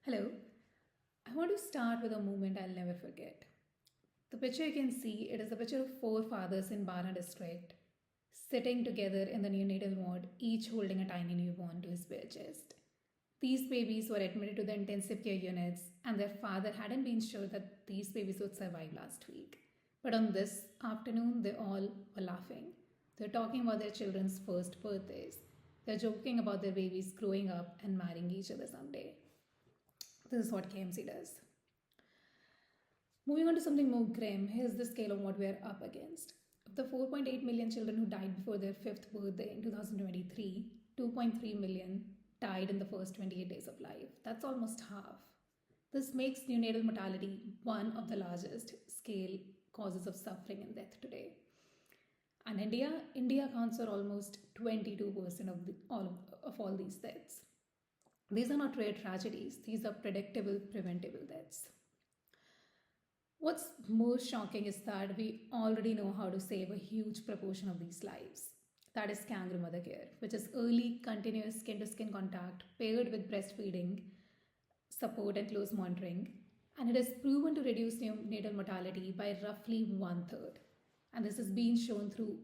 Hello. I want to start with a moment I'll never forget. The picture you can see, it is a picture of four fathers in Bara district sitting together in the neonatal ward, each holding a tiny newborn to his bare chest. These babies were admitted to the intensive care units, and their father hadn't been sure that these babies would survive last week. But on this afternoon, they all were laughing. They're talking about their children's first birthdays. They're joking about their babies growing up and marrying each other someday. This is what KMC does. Moving on to something more grim, here's the scale of what we're up against. Of the 4.8 million children who died before their fifth birthday in 2023, 2.3 million died in the first 28 days of life. That's almost half. This makes neonatal mortality one of the largest scale causes of suffering and death today. And India accounts for almost 22% of all these deaths. These are not rare tragedies, these are predictable, preventable deaths. What's most shocking is that we already know how to save a huge proportion of these lives. That is kangaroo mother care, which is early, continuous skin to skin contact paired with breastfeeding, support, and close monitoring. And it is proven to reduce neonatal mortality by roughly one third. And this has been shown through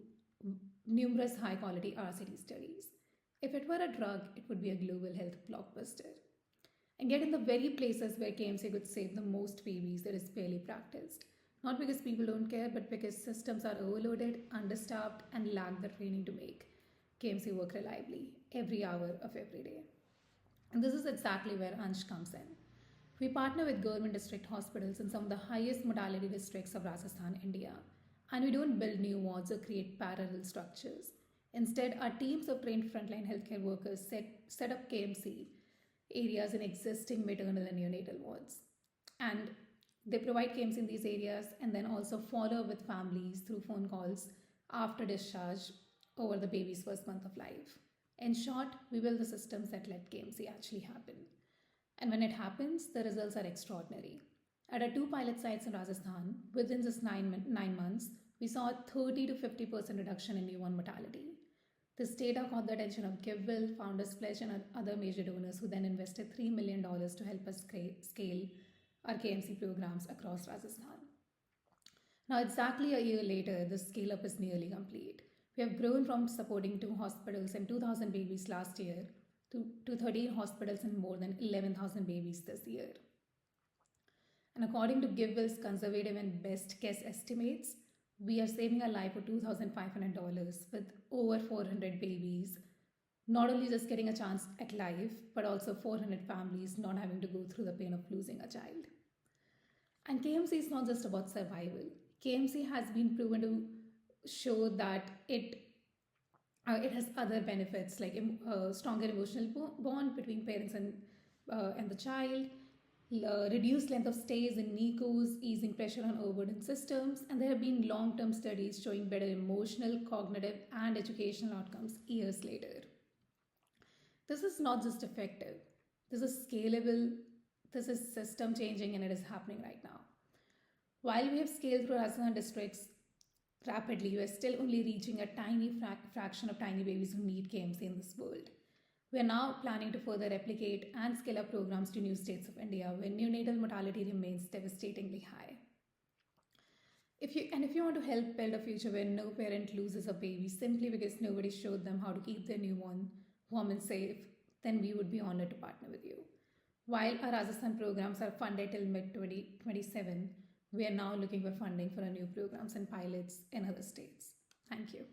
numerous high quality RCT studies. If it were a drug, it would be a global health blockbuster. And yet, in the very places where KMC could save the most babies, it is barely practiced. Not because people don't care, but because systems are overloaded, understaffed, and lack the training to make KMC work reliably every hour of every day. And this is exactly where Ansh comes in. We partner with government district hospitals in some of the highest mortality districts of Rajasthan, India. And we don't build new wards or create parallel structures. Instead, our teams of trained frontline healthcare workers set up KMC areas in existing maternal and neonatal wards. And they provide KMC in these areas and then also follow with families through phone calls after discharge over the baby's first month of life. In short, we build the systems that let KMC actually happen. And when it happens, the results are extraordinary. At our two pilot sites in Rajasthan, within just 9 months, we saw a 30 to 50% reduction in newborn mortality. This data caught the attention of GiveWell, Founders Pledge, and other major donors who then invested $3 million to help us scale our KMC programs across Rajasthan. Now, exactly a year later, the scale up is nearly complete. We have grown from supporting 2 hospitals and 2,000 babies last year to 13 hospitals and more than 11,000 babies this year. And according to GiveWell's conservative and best guess estimates, we are saving a life for $2,500 with over 400 babies, not only just getting a chance at life, but also 400 families not having to go through the pain of losing a child. And KMC is not just about survival. KMC has been proven to show that it has other benefits like a stronger emotional bond between parents and the child, reduced length of stays in NICUs, easing pressure on overburdened systems, and there have been long-term studies showing better emotional, cognitive, and educational outcomes years later. This is not just effective. This is scalable, this is system changing, and it is happening right now. While we have scaled through Rajasthan districts rapidly, we are still only reaching a tiny fraction of tiny babies who need KMC in this world. We are now planning to further replicate and scale up programs to new states of India where neonatal mortality remains devastatingly high. If you want to help build a future where no parent loses a baby simply because nobody showed them how to keep their newborn woman safe, then we would be honored to partner with you. While our Rajasthan programs are funded till mid-2027, we are now looking for funding for our new programs and pilots in other states. Thank you.